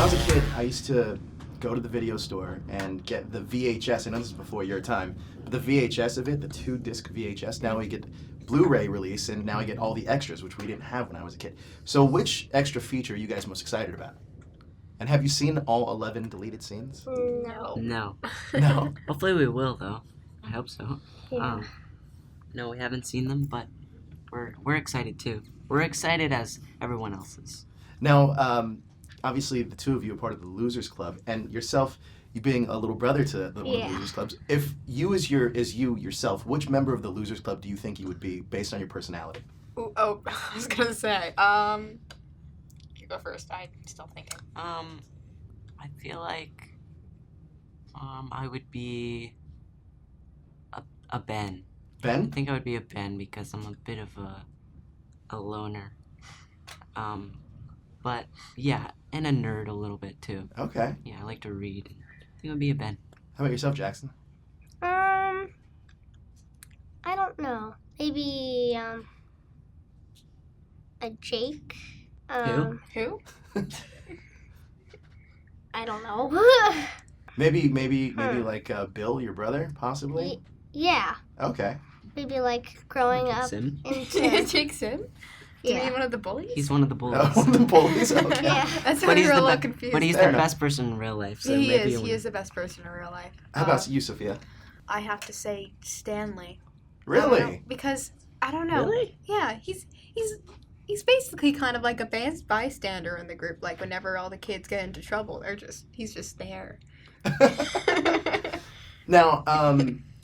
I was a kid, I used to go to the video store and get the VHS. I know this is before your time, but the VHS of it, the 2-disc VHS. Now we get Blu-ray release, and now I get all the extras, which we didn't have when I was a kid. So, which extra feature are you guys most excited about? And have you seen all 11 deleted scenes? No. No. Hopefully we will, though. I hope so. Yeah. No, we haven't seen them, but we're excited too. We're excited as everyone else is. Now, obviously, the two of you are part of the Losers Club, and yourself, you being a little brother to one of the Losers Clubs. If you as you yourself, which member of the Losers Club do you think you would be based on your personality? Oh, I was gonna say. You go first. I'm still thinking. I feel like I would be a Ben. Ben? I think I would be a Ben because I'm a bit of a loner. But yeah, and a nerd a little bit too. Okay. Yeah, I like to read. I think I would be a Ben. How about yourself, Jackson? I don't know. Maybe a Jake. Who? I don't know. Maybe like Bill, your brother, possibly. Yeah. Okay. Maybe like growing up Sim? into. Jake Sim? Yeah. You mean one of the bullies? He's one of the bullies. Oh, the bullies. Okay. Yeah. That's But why he's you're a the little be- confused. But he's Fair the enough. best person in real life. So he maybe is. He is the best person in real life. How about you, Sophia? I have to say Stanley. Really? Because I don't know. Really? Yeah, he's basically kind of like a bystander in the group. Like whenever all the kids get into trouble, he's just there. Now,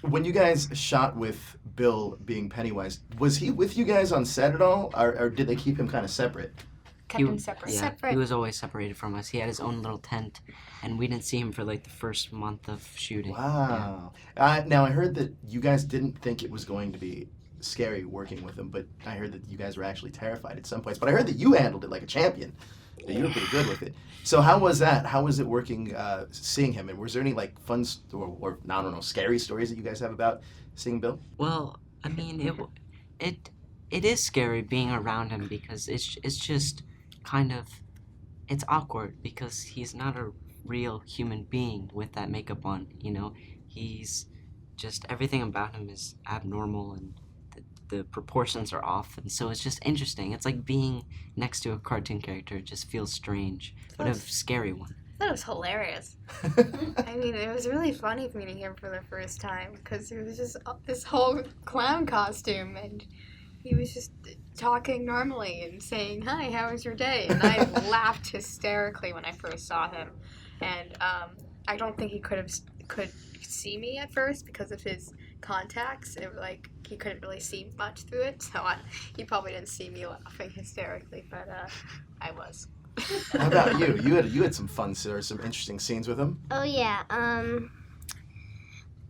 when you guys shot with Bill being Pennywise, was he with you guys on set at all, or did they keep him kind of separate? Kept him separate. Yeah, Separate. he was always separated from us. He had his own little tent, and we didn't see him for like the first month of shooting. Wow. Now, I heard that you guys didn't think it was going to be scary working with him, but I heard that you guys were actually terrified at some points. But I heard that you handled it like a champion. That you were pretty good with it. So how was that? How was it working, seeing him? And was there any like fun or I don't know, scary stories that you guys have about seeing Bill? Well, I mean, it is scary being around him because it's just kind of it's awkward because he's not a real human being with that makeup on. You know, he's just everything about him is abnormal and the proportions are off, and so it's just interesting. It's like being next to a cartoon character. It just feels strange, but a scary one. That was hilarious. I mean, it was really funny meeting him for the first time because it was just this whole clown costume, and he was just talking normally and saying, "Hi, how was your day?" And I laughed hysterically when I first saw him, and I don't think he could see me at first because of his contacts. It was like he couldn't really see much through it, so he probably didn't see me laughing hysterically, but I was. How about you? You had some fun or some interesting scenes with him. Oh yeah.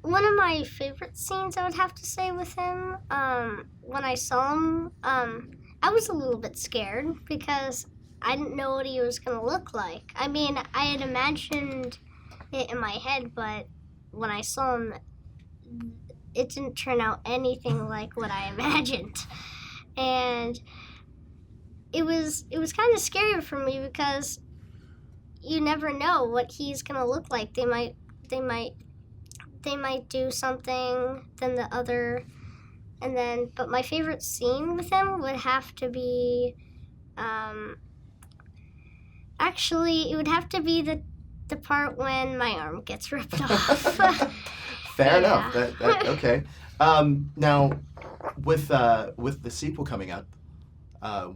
One of my favorite scenes I would have to say with him. When I saw him, I was a little bit scared because I didn't know what he was gonna look like. I mean, I had imagined it in my head, but when I saw him, it didn't turn out anything like what I imagined, and it was kind of scary for me because you never know what he's gonna look like. They might do something than the other, but my favorite scene with him would have to be, actually, it would have to be the part when my arm gets ripped off. Fair enough. Okay. Now, with the sequel coming up,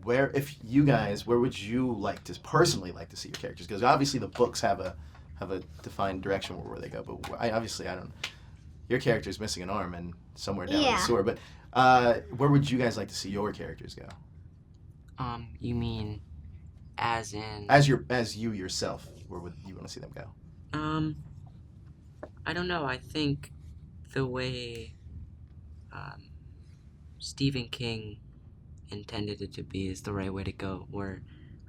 where would you personally like to see your characters? Because obviously the books have a defined direction where they go, but I don't. Your character's missing an arm and somewhere down the sewer. But where would you guys like to see your characters go? You mean, as in? As you yourself, where would you want to see them go? I don't know. I think the way Stephen King intended it to be is the right way to go. Where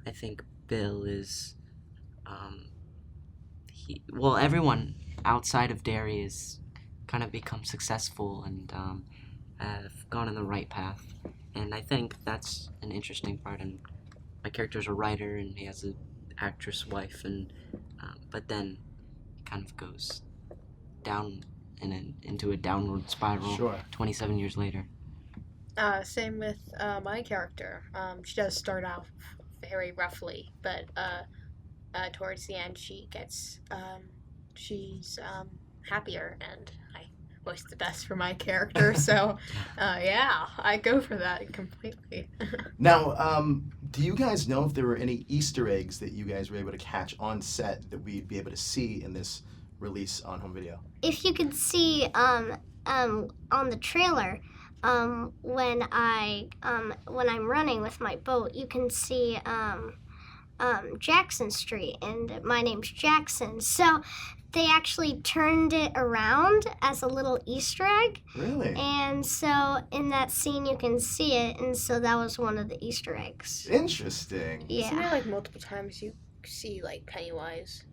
I think Bill is, everyone outside of Derry is kind of become successful and have gone in the right path, and I think that's an interesting part. And my character's a writer, and he has actress wife, and but then it kind of goes down into a downward spiral. Sure. 27 years later. Same with my character. She does start out very roughly, but towards the end she gets she's happier, and I wish the best for my character. So yeah, I go for that completely. Now, do you guys know if there were any Easter eggs that you guys were able to catch on set that we'd be able to see in this release on home video? If you could see on the trailer, when I'm running with my boat, you can see Jackson Street, and my name's Jackson. So they actually turned it around as a little Easter egg. Really? And so in that scene you can see it, and so that was one of the Easter eggs. Interesting. Isn't there Yeah. like multiple times you see like Pennywise,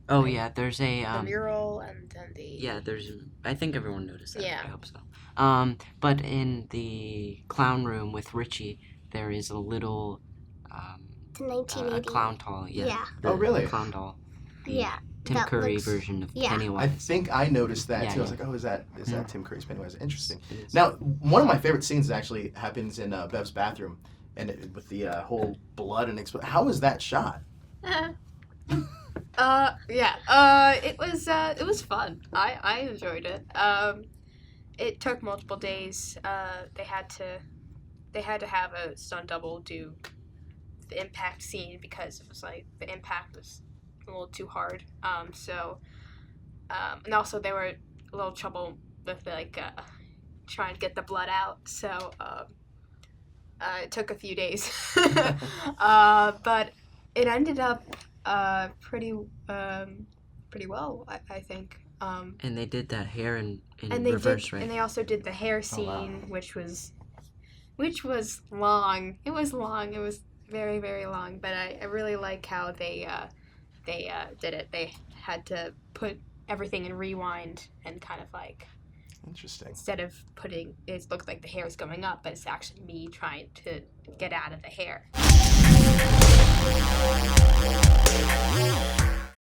Oh yeah, there's a the mural, and then the yeah, there's. I think everyone noticed that. Yeah. I hope so. But in the clown room with Richie, there is a little The a 1980. clown doll. Yeah. Yeah. Oh, really? The clown doll. The Yeah. Tim that Curry looks- version of yeah. I Pennywise. think I noticed that Yeah, too. I was yeah. like, oh, is that Yeah. Tim Curry's Pennywise? Interesting. It is. Now, one of my favorite scenes actually happens in Bev's bathroom, and with the whole blood and how was that shot? it was fun. I enjoyed it. It took multiple days. They had to have a stunt double do the impact scene because it was like the impact was a little too hard. And also they were a little trouble with trying to get the blood out. So it took a few days, but it ended up pretty well, I think. And they did that hair in And they reverse, did, right? and they also did the hair scene, wow. which was long. It was long. It was very, very long. But I really like how they did it. They had to put everything in rewind and kind of like, Interesting. instead of putting it looked like the hair is going up, but it's actually me trying to get out of the hair.